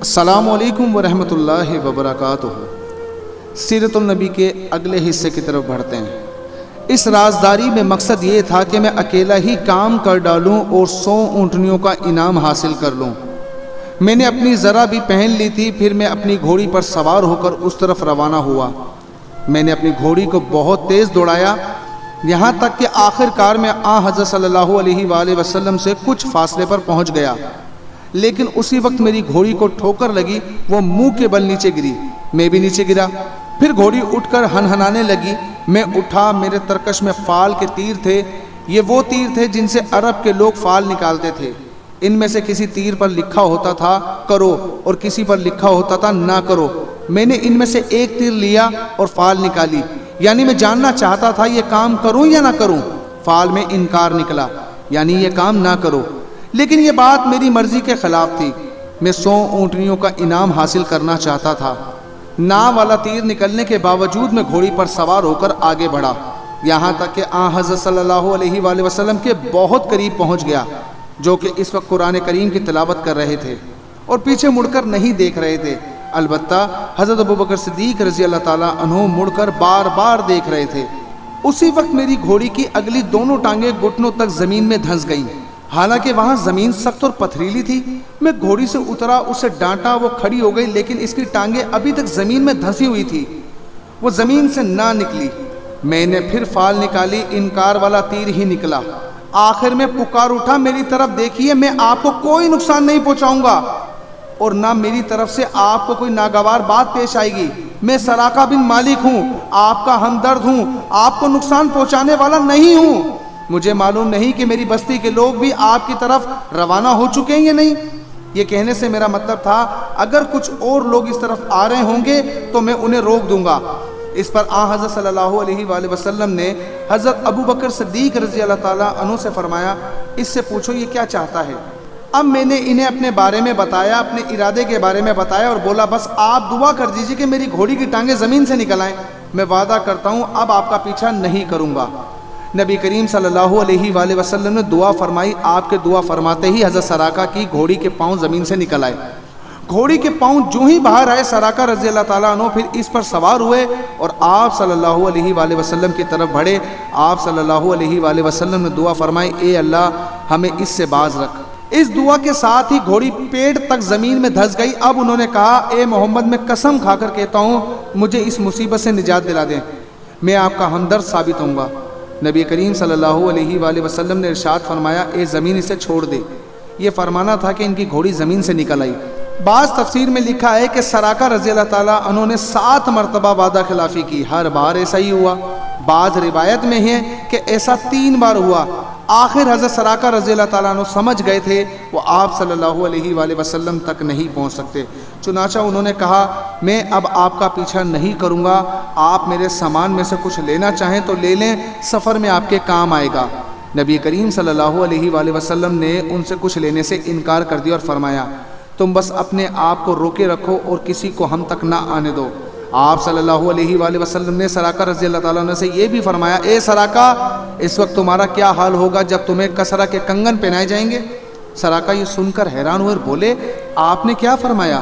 السلام علیکم ورحمۃ اللہ وبرکاتہ۔ سیرت النبی کے اگلے حصے کی طرف بڑھتے ہیں۔ اس رازداری میں مقصد یہ تھا کہ میں اکیلا ہی کام کر ڈالوں اور 100 اونٹنیوں کا انعام حاصل کر لوں۔ میں نے اپنی ذرا بھی پہن لی تھی، پھر میں اپنی گھوڑی پر سوار ہو کر اس طرف روانہ ہوا۔ میں نے اپنی گھوڑی کو بہت تیز دوڑایا، یہاں تک کہ آخر کار میں حضرت صلی اللہ علیہ وآلہ وسلم سے کچھ فاصلے پر پہنچ گیا، لیکن اسی وقت میری گھوڑی کو ٹھوکر لگی، وہ منہ کے بل نیچے گری، میں بھی نیچے گرا۔ پھر گھوڑی اٹھ کر ہنہنانے لگی، میں اٹھا، میرے ترکش میں فال کے تیر تھے۔ یہ وہ تیر تھے جن سے عرب کے لوگ فال نکالتے تھے۔ ان میں سے کسی تیر پر لکھا ہوتا تھا کرو اور کسی پر لکھا ہوتا تھا نہ کرو۔ میں نے ان میں سے ایک تیر لیا اور فال نکالی، یعنی میں جاننا چاہتا تھا یہ کام کروں یا نہ کروں۔ فال میں انکار نکلا، یعنی یہ کام نہ کرو، لیکن یہ بات میری مرضی کے خلاف تھی۔ میں 100 اونٹنیوں کا انعام حاصل کرنا چاہتا تھا۔ نا والا تیر نکلنے کے باوجود میں گھوڑی پر سوار ہو کر آگے بڑھا، یہاں تک کہ حضرت صلی اللہ علیہ وآلہ وسلم کے بہت قریب پہنچ گیا، جو کہ اس وقت قرآن کریم کی تلاوت کر رہے تھے اور پیچھے مڑ کر نہیں دیکھ رہے تھے۔ البتہ حضرت ابوبکر صدیق رضی اللہ تعالیٰ عنہ مڑ کر بار بار دیکھ رہے تھے۔ اسی وقت میری گھوڑی کی اگلی دونوں ٹانگیں گھٹنوں تک زمین میں دھنس گئیں، حالانکہ وہاں زمین سخت اور پتھریلی تھی۔ میں گھوڑی سے اترا، اسے ڈانٹا، وہ کھڑی ہو گئی، لیکن اس کی ٹانگیں ابھی تک زمین میں دھنسی ہوئی تھی، وہ زمین سے نہ نکلی۔ میں نے پھر فال نکالی، انکار والا تیر ہی نکلا۔ آخر میں پکار اٹھا، میری طرف دیکھیے، میں آپ کو کوئی نقصان نہیں پہنچاؤں گا اور نہ میری طرف سے آپ کو کوئی ناگوار بات پیش آئے گی۔ میں سراقہ بن مالک ہوں، آپ کا ہمدرد ہوں، آپ کو نقصان پہنچانے والا نہیں ہوں۔ مجھے معلوم نہیں کہ میری بستی کے لوگ بھی آپ کی طرف روانہ ہو چکے ہیں یا نہیں۔ یہ کہنے سے میرا مطلب تھا اگر کچھ اور لوگ اس طرف آ رہے ہوں گے تو میں انہیں روک دوں گا۔ اس پر حضرت صلی اللہ علیہ وآلہ وسلم نے حضرت ابوبکر صدیق رضی اللہ تعالیٰ عنہ سے فرمایا، اس سے پوچھو یہ کیا چاہتا ہے۔ اب میں نے انہیں اپنے بارے میں بتایا، اپنے ارادے کے بارے میں بتایا اور بولا بس آپ دعا کر دیجیے کہ میری گھوڑی کی ٹانگیں زمین سے نکل آئیں۔ میں وعدہ کرتا ہوں اب آپ کا پیچھا نہیں کروں گا۔ نبی کریم صلی اللہ علیہ وآلہ وسلم نے دعا فرمائی۔ آپ کے دعا فرماتے ہی حضرت سراقہ کی گھوڑی کے پاؤں زمین سے نکل آئے۔ گھوڑی کے پاؤں جو ہی باہر آئے، سراقہ رضی اللہ تعالیٰ عنہ پھر اس پر سوار ہوئے اور آپ صلی اللہ علیہ وآلہ وسلم کی طرف بڑھے۔ آپ صلی اللہ علیہ وآلہ وسلم نے دعا فرمائی، اے اللہ ہمیں اس سے باز رکھ۔ اس دعا کے ساتھ ہی گھوڑی پیڑ تک زمین میں دھس گئی۔ اب انہوں نے کہا، اے محمد میں قسم کھا کر کہتا ہوں مجھے اس مصیبت سے نجات دلا دیں، میں آپ کا ہمدرد ثابت ہوں گا۔ نبی کریم صلی اللہ علیہ وآلہ وسلم نے ارشاد فرمایا، اے زمین اسے چھوڑ دے۔ یہ فرمانا تھا کہ ان کی گھوڑی زمین سے نکل آئی۔ بعض تفسیر میں لکھا ہے کہ سراقہ رضی اللہ تعالیٰ عنہ نے 7 مرتبہ وعدہ خلافی کی، ہر بار ایسا ہی ہوا۔ بعض روایت میں ہے کہ ایسا 3 بار ہوا۔ آخر حضرت سراقہ رضی اللہ تعالیٰ عنہ سمجھ گئے تھے وہ آپ صلی اللہ علیہ وآلہ وسلم تک نہیں پہنچ سکتے، چنانچہ انہوں نے کہا میں اب آپ کا پیچھا نہیں کروں گا، آپ میرے سامان میں سے کچھ لینا چاہیں تو لے لیں، سفر میں آپ کے کام آئے گا۔ نبی کریم صلی اللہ علیہ وآلہ وسلم نے ان سے کچھ لینے سے انکار کر دیا اور فرمایا تم بس اپنے آپ کو روکے رکھو اور کسی کو ہم تک نہ آنے دو۔ آپ صلی اللہ علیہ وآلہ وسلم نے سراقہ رضی اللہ تعالیٰ عنہ سے یہ بھی فرمایا، اے سراقہ اس وقت تمہارا کیا حال ہوگا جب تمہیں کسرا کے کنگن پہنائے جائیں گے۔ سراقہ یہ سن کر حیران ہوئے اور بولے، آپ نے کیا فرمایا؟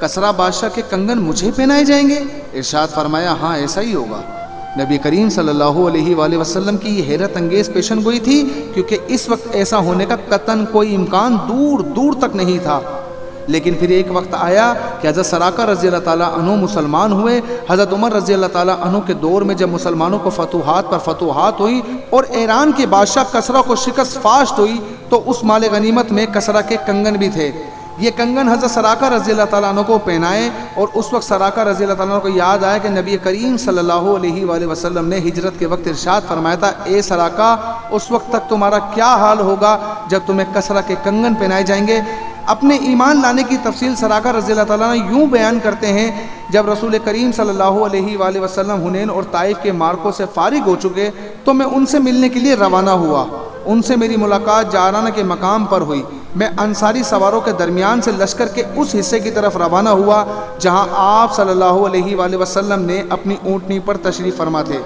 کسرا بادشاہ کے کنگن مجھے پہنائے جائیں گے؟ ارشاد فرمایا، ہاں ایسا ہی ہوگا۔ نبی کریم صلی اللہ علیہ وآلہ وسلم کی یہ حیرت انگیز پیشن گوئی تھی، کیونکہ اس وقت ایسا ہونے کا قطعاً کوئی امکان دور دور تک نہیں تھا۔ لیکن پھر ایک وقت آیا کہ حضرت سراقہ رضی اللہ تعالیٰ عنہ مسلمان ہوئے۔ حضرت عمر رضی اللہ تعالیٰ عنہ کے دور میں جب مسلمانوں کو فتوحات پر فتوحات ہوئی اور ایران کے بادشاہ کسرا کو شکست فاشت ہوئی تو اس مال غنیمت میں کسرا کے کنگن بھی تھے۔ یہ کنگن حضرت سراقہ رضی اللہ تعالیٰ عنہ کو پہنائے اور اس وقت سراقہ رضی اللہ تعالیٰ عنہ کو یاد آیا کہ نبی کریم صلی اللہ علیہ وآلہ وسلم نے ہجرت کے وقت ارشاد فرمایا تھا، اے سراقہ اس وقت تک تمہارا کیا حال ہوگا جب تمہیں کسرا کے کنگن پہنائے جائیں گے۔ اپنے ایمان لانے کی تفصیل سراقہ رضی اللہ تعالیٰ عنہ یوں بیان کرتے ہیں، جب رسول کریم صلی اللہ علیہ وآلہ وسلم حنین اور طائف کے معرکوں سے فارغ ہو چکے تو میں ان سے ملنے کے لیے روانہ ہوا۔ ان سے میری ملاقات جعرانہ کے مقام پر ہوئی۔ میں انصاری سواروں کے درمیان سے لشکر کے اس حصے کی طرف روانہ ہوا جہاں آپ صلی اللہ علیہ وآلہ وسلم نے اپنی اونٹنی پر تشریف فرما تھے۔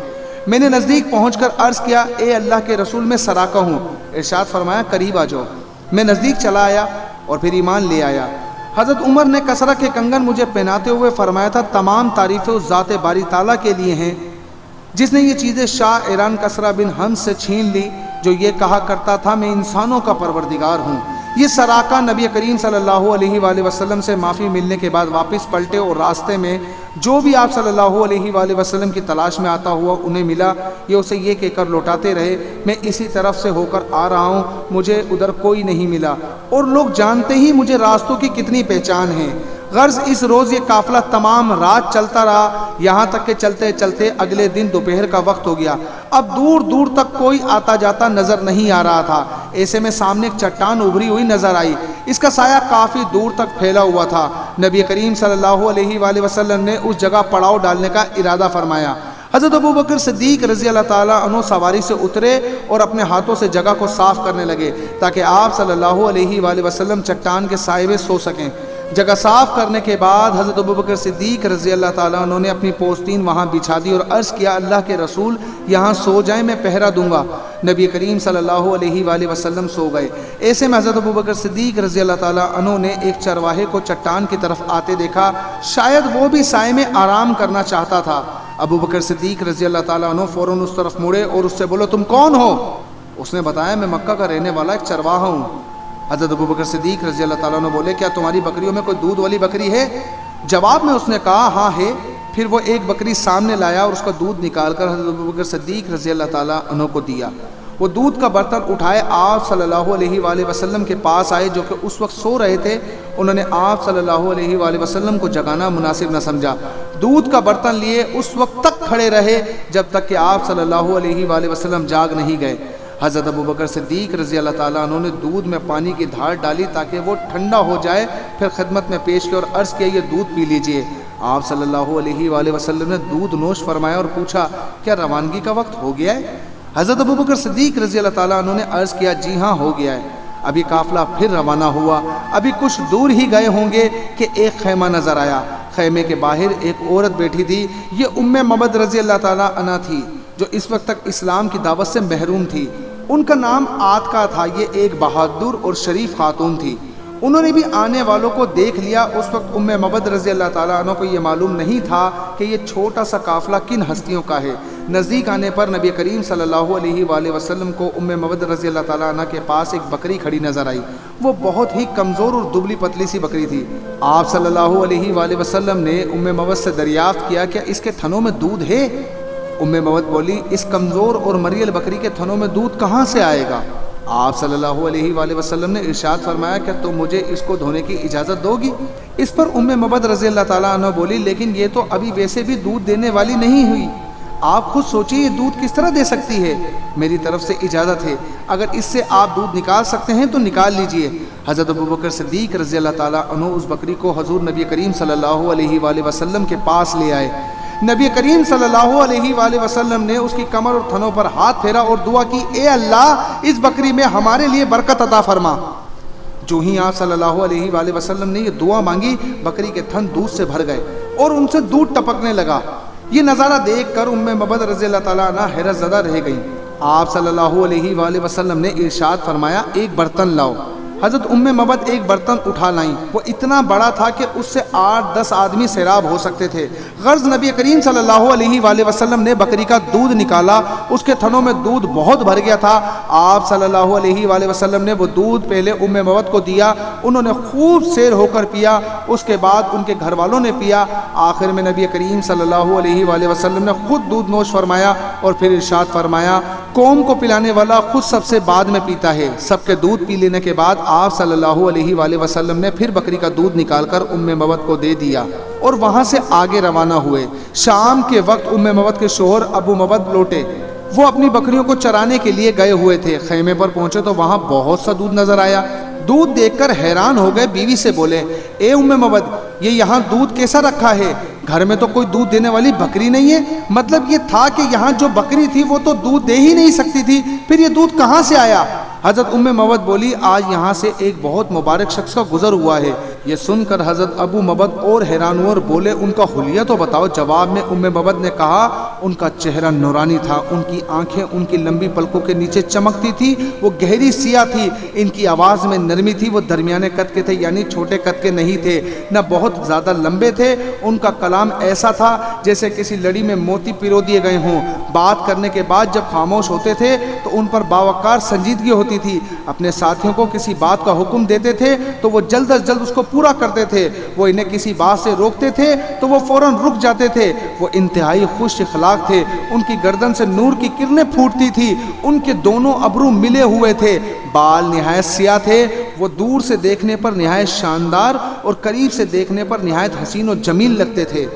میں نے نزدیک پہنچ کر عرض کیا، اے اللہ کے رسول میں سراقہ ہوں۔ ارشاد فرمایا، قریب آ جاؤ۔ میں نزدیک چلا آیا اور پھر ایمان لے آیا۔ حضرت عمر نے کسرہ کے کنگن مجھے پہناتے ہوئے فرمایا تھا تمام تعریفیں اس ذات باری تعالیٰ کے لیے ہیں جس نے یہ چیزیں شاہ ایران کسرہ بن ہنس سے چھین لی جو یہ کہا کرتا تھا میں انسانوں کا پروردگار ہوں۔ یہ سراقہ نبی کریم صلی اللہ علیہ وآلہ وسلم سے معافی ملنے کے بعد واپس پلٹے اور راستے میں جو بھی آپ صلی اللہ علیہ وآلہ وسلم کی تلاش میں آتا ہوا انہیں ملا، یہ اسے یہ کہہ کر لوٹاتے رہے میں اسی طرف سے ہو کر آ رہا ہوں، مجھے ادھر کوئی نہیں ملا، اور لوگ جانتے ہی مجھے راستوں کی کتنی پہچان ہے۔ غرض اس روز یہ قافلہ تمام رات چلتا رہا، یہاں تک کہ چلتے چلتے اگلے دن دوپہر کا وقت ہو گیا۔ اب دور دور تک کوئی آتا جاتا نظر نہیں آ رہا تھا۔ ایسے میں سامنے ایک چٹان ابھری ہوئی نظر آئی، اس کا سایہ کافی دور تک پھیلا ہوا تھا۔ نبی کریم صلی اللہ علیہ وآلہ وسلم نے اس جگہ پڑاؤ ڈالنے کا ارادہ فرمایا۔ حضرت ابوبکر صدیق رضی اللہ تعالیٰ عنہ سواری سے اترے اور اپنے ہاتھوں سے جگہ کو صاف کرنے لگے تاکہ آپ صلی اللہ علیہ وآلہ وسلم چٹان کے سائے میں سو سکیں۔ جگہ صاف کرنے کے بعد حضرت ابوبکر صدیق رضی اللہ تعالیٰ عنہ نے اپنی پوستین وہاں بچھا دی اور عرض کیا اللہ کے رسول یہاں سو جائیں، میں پہرا دوں گا۔ نبی کریم صلی اللہ علیہ وآلہ وسلم سو گئے۔ ایسے میں حضرت ابوبکر صدیق رضی اللہ تعالیٰ عنہ نے ایک چرواہے کو چٹان کی طرف آتے دیکھا، شاید وہ بھی سائے میں آرام کرنا چاہتا تھا۔ ابوبکر صدیق رضی اللہ تعالیٰ عنہ فوراً اس طرف مڑے اور اس سے بولو تم کون ہو؟ اس نے بتایا میں مکہ کا رہنے والا ایک چرواہا ہوں۔ حضرت ابوبکر صدیق رضی اللہ تعالیٰ عنہ بولے کیا تمہاری بکریوں میں کوئی دودھ والی بکری ہے؟ جواب میں اس نے کہا ہاں ہے۔ پھر وہ ایک بکری سامنے لایا اور اس کا دودھ نکال کر حضرت ابوبکر صدیق رضی اللہ تعالیٰ عنہ کو دیا۔ وہ دودھ کا برتن اٹھائے آپ صلی اللہ علیہ وآلہ وسلم کے پاس آئے جو کہ اس وقت سو رہے تھے۔ انہوں نے آپ صلی اللہ علیہ وآلہ وسلم کو جگانا مناسب نہ سمجھا، دودھ کا برتن لیے اس وقت تک کھڑے رہے جب تک کہ آپ صلی اللہ علیہ وآلہ وسلم جاگ نہیں گئے۔ حضرت ابوبکر صدیق رضی اللہ تعالیٰ عنہ نے دودھ میں پانی کی دھار ڈالی تاکہ وہ ٹھنڈا ہو جائے، پھر خدمت میں پیش کیا اور عرض کیا یہ دودھ پی لیجئے۔ آپ صلی اللہ علیہ وآلہ وسلم نے دودھ نوش فرمایا اور پوچھا کیا روانگی کا وقت ہو گیا ہے؟ حضرت ابوبکر صدیق رضی اللہ تعالیٰ عنہ نے عرض کیا جی ہاں ہو گیا ہے۔ ابھی قافلہ پھر روانہ ہوا، ابھی کچھ دور ہی گئے ہوں گے کہ ایک خیمہ نظر آیا۔ خیمے کے باہر ایک عورت بیٹھی تھی، یہ ام مبد رضی اللہ تعالیٰ عنہ تھی جو اس وقت تک اسلام کی دعوت سے محروم تھی۔ ان کا نام عاتکہ تھا، یہ ایک بہادر اور شریف خاتون تھی۔ انہوں نے بھی آنے والوں کو دیکھ لیا۔ اس وقت ام مبد رضی اللہ تعالیٰ عنہ کو یہ معلوم نہیں تھا کہ یہ چھوٹا سا قافلہ کن ہستیوں کا ہے۔ نزدیک آنے پر نبی کریم صلی اللہ علیہ وآلہ وسلم کو ام مبد رضی اللہ تعالیٰ عنہ کے پاس ایک بکری کھڑی نظر آئی۔ وہ بہت ہی کمزور اور دبلی پتلی سی بکری تھی۔ آپ صلی اللہ علیہ وآلہ وسلم نے ام مبد سے دریافت کیا کیا اس کے تھنوں میں دودھ ہے؟ ام مبد بولی اس کمزور اور مریل بکری کے تھنوں میں دودھ کہاں سے آئے گا؟ آپ صلی اللہ علیہ وآلہ وسلم نے ارشاد فرمایا کہ تم مجھے اس کو دھونے کی اجازت دو گی؟ اس پر ام مبد رضی اللہ تعالیٰ عنہ بولی لیکن یہ تو ابھی ویسے بھی دودھ دینے والی نہیں ہوئی، آپ خود سوچیے یہ دودھ کس طرح دے سکتی ہے؟ میری طرف سے اجازت ہے، اگر اس سے آپ دودھ نکال سکتے ہیں تو نکال لیجئے۔ حضرت ابوبکر صدیق رضی اللہ تعالیٰ عنہ اس بکری کو حضور نبی کریم صلی اللہ علیہ وآلہ وسلم کے پاس لے آئے۔ نبی کریم صلی اللہ علیہ وآلہ وسلم نے اس کی کمر اور تھنوں پر ہاتھ پھیرا اور دعا کی اے اللہ اس بکری میں ہمارے لیے برکت عطا فرما۔ جو ہی آپ صلی اللہ علیہ وآلہ وسلم نے یہ دعا مانگی بکری کے تھن دودھ سے بھر گئے اور ان سے دودھ ٹپکنے لگا۔ یہ نظارہ دیکھ کر ام مبد رضی اللہ تعالیٰ عنہ حیرت زدہ رہ گئی۔ آپ صلی اللہ علیہ وآلہ وسلم نے ارشاد فرمایا ایک برتن لاؤ۔ حضرت ام مبد ایک برتن اٹھا لائیں، وہ اتنا بڑا تھا کہ اس سے 8-10 آدمی سیراب ہو سکتے تھے۔ غرض نبی کریم صلی اللہ علیہ وآلہ وسلم نے بکری کا دودھ نکالا، اس کے تھنوں میں دودھ بہت بھر گیا تھا۔ آپ صلی اللہ علیہ وآلہ وسلم نے وہ دودھ پہلے ام مبد کو دیا، انہوں نے خوب سیر ہو کر پیا، اس کے بعد ان کے گھر والوں نے پیا۔ آخر میں نبی کریم صلی اللہ علیہ وآلہ وسلم نے خود دودھ نوش فرمایا اور پھر ارشاد فرمایا قوم کو پلانے والا خود سب سے بعد میں پیتا ہے۔ سب کے دودھ پی لینے کے بعد آپ صلی اللہ علیہ وآلہ وسلم نے پھر بکری کا دودھ نکال کر ام مبد کو دے دیا اور وہاں سے آگے روانہ ہوئے۔ شام کے وقت ام مبد کے شوہر ابو مبد لوٹے، وہ اپنی بکریوں کو چرانے کے لیے گئے ہوئے تھے۔ خیمے پر پہنچے تو وہاں بہت سا دودھ نظر آیا۔ دودھ دیکھ کر حیران ہو گئے، بیوی سے بولے اے ام مبد یہ یہاں دودھ کیسا رکھا ہے؟ گھر میں تو کوئی دودھ دینے والی بکری نہیں ہے۔ مطلب یہ تھا کہ یہاں جو بکری تھی وہ تو دودھ دے ہی نہیں سکتی تھی، پھر یہ دودھ کہاں سے آیا؟ حضرت ام مبد بولی آج یہاں سے ایک بہت مبارک شخص کا گزر ہوا ہے یہ سن کر حضرت ابو مبد اور حیران ہوئے اور بولے ان کا حلیہ تو بتاؤ۔ جواب میں مبد نے کہا ان کا چہرہ نورانی تھا، ان کی آنکھیں ان کی لمبی پلکوں کے نیچے چمکتی تھی، وہ گہری سیاہ تھی، ان کی آواز میں نرمی تھی، وہ درمیانے قد کے تھے یعنی چھوٹے قد کے نہیں تھے، نہ بہت زیادہ لمبے تھے، ان کا کلام ایسا تھا جیسے کسی لڑی میں موتی پیرو دیے گئے ہوں، بات کرنے کے بعد جب خاموش ہوتے تھے تو ان پر باوقار سنجیدگی ہوتی تھی، اپنے ساتھیوں کو کسی بات کا حکم دیتے تھے تو وہ جلد از جلد اس کو پورا کرتے تھے، وہ انہیں کسی بات سے روکتے تھے تو وہ فوراً رک جاتے تھے، وہ انتہائی خوش اخلاق تھے، ان کی گردن سے نور کی کرنیں پھوٹتی تھی، ان کے دونوں ابرو ملے ہوئے تھے، بال نہایت سیاہ تھے، وہ دور سے دیکھنے پر نہایت شاندار اور قریب سے دیکھنے پر نہایت حسین و جمیل لگتے تھے،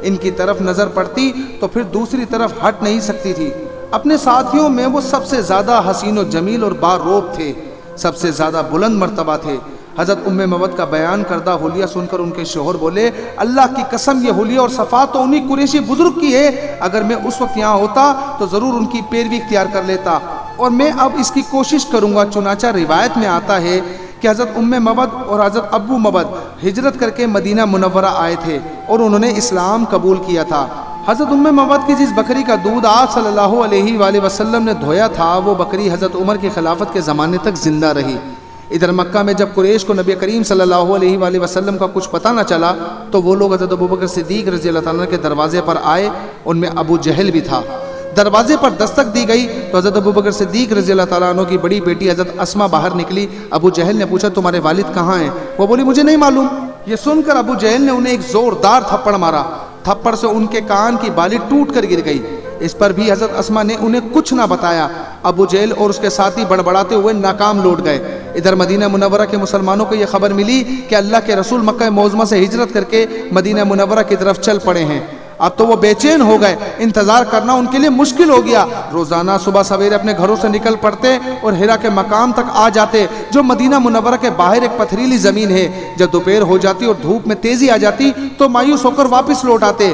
ان کی طرف نظر پڑتی تو پھر دوسری طرف ہٹ نہیں سکتی تھی، اپنے ساتھیوں میں وہ سب سے زیادہ حسین و جمیل اور باروب تھے، سب سے زیادہ بلند مرتبہ تھے۔ حضرت مبد کا بیان کردہ حلیہ سن کر ان کے شوہر بولے اللہ کی قسم یہ حلیہ اور صفات تو انہی قریشی بزرگ کی ہے، اگر میں اس وقت یہاں ہوتا تو ضرور ان کی پیروی اختیار کر لیتا، اور میں اب اس کی کوشش کروں گا۔ چنانچہ روایت میں آتا ہے کہ حضرت مبد اور حضرت ابو مبد ہجرت کر کے مدینہ منورہ آئے تھے اور انہوں نے اسلام قبول کیا تھا۔ حضرت مبد کی جس بکری کا دودھ آپ صلی اللہ علیہ وآلہ وسلم نے دھویا تھا وہ بکری حضرت عمر کی خلافت کے زمانے تک زندہ رہی۔ ادھر مکہ میں جب قریش کو نبی کریم صلی اللہ علیہ وآلہ وسلم کا کچھ پتہ نہ چلا تو وہ لوگ حضرت ابوبکر صدیق رضی اللہ تعالیٰ کے دروازے پر آئے، ان میں ابو جہل بھی تھا۔ دروازے پر دستک دی گئی تو حضرت ابوبکر صدیق رضی اللہ تعالیٰ عنہ کی بڑی بیٹی حضرت اسما باہر نکلی۔ ابو جہل نے پوچھا تمہارے والد کہاں ہیں؟ وہ بولی مجھے نہیں معلوم۔ یہ سن کر ابو جہل نے انہیں ایک زوردار تھپڑ مارا، تھپڑ سے ان کے کان کی بالی ٹوٹ کر گر گئی۔ اس پر بھی حضرت اسما نے انہیں کچھ نہ بتایا۔ ابو جہل اور اس کے ساتھی بڑبڑاتے ہوئے ناکام لوٹ گئے۔ ادھر مدینہ منورہ کے مسلمانوں کو یہ خبر ملی کہ اللہ کے رسول مکہ معظمہ سے ہجرت کر کے مدینہ منورہ کی طرف چل پڑے ہیں۔ اب تو وہ بے چین ہو گئے، انتظار کرنا ان کے لیے مشکل ہو گیا۔ روزانہ صبح سویرے اپنے گھروں سے نکل پڑتے اور ہرا کے مقام تک آ جاتے جو مدینہ منورہ کے باہر ایک پتھریلی زمین ہے۔ جب دوپہر ہو جاتی اور دھوپ میں تیزی آ جاتی تو مایوس ہو کر واپس لوٹ آتے۔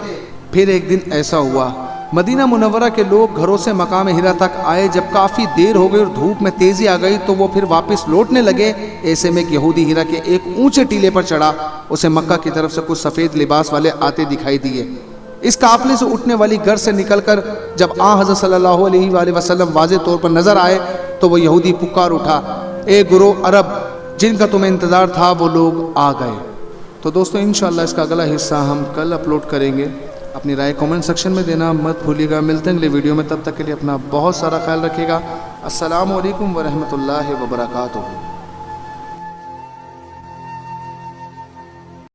پھر ایک دن ایسا ہوا مدینہ منورہ کے لوگ گھروں سے مقام ہرا تک آئے، جب کافی دیر ہو گئی اور دھوپ میں تیزی آ گئی تو وہ پھر واپس لوٹنے لگے۔ ایسے میں ایک یہودی ہرا کے ایک اونچے ٹیلے پر چڑھا، اسے مکہ کی طرف سے کچھ سفید لباس والے آتے دکھائی دیے۔ اس قافلے سے اٹھنے والی گھر سے نکل کر جب حضرت صلی اللہ علیہ وآلہ وسلم واضح طور پر نظر آئے تو وہ یہودی پکار اٹھا اے گروہ عرب جن کا تمہیں انتظار تھا وہ لوگ آ گئے۔ تو دوستو انشاءاللہ اس کا اگلا حصہ ہم کل اپلوڈ کریں گے۔ اپنی رائے کومنٹ سیکشن میں دینا مت بھولیے گا۔ ملتے ہیں اگلے ویڈیو میں، تب تک کے لیے اپنا بہت سارا خیال رکھیے گا۔ السلام علیکم ورحمۃ اللہ وبرکاتہ۔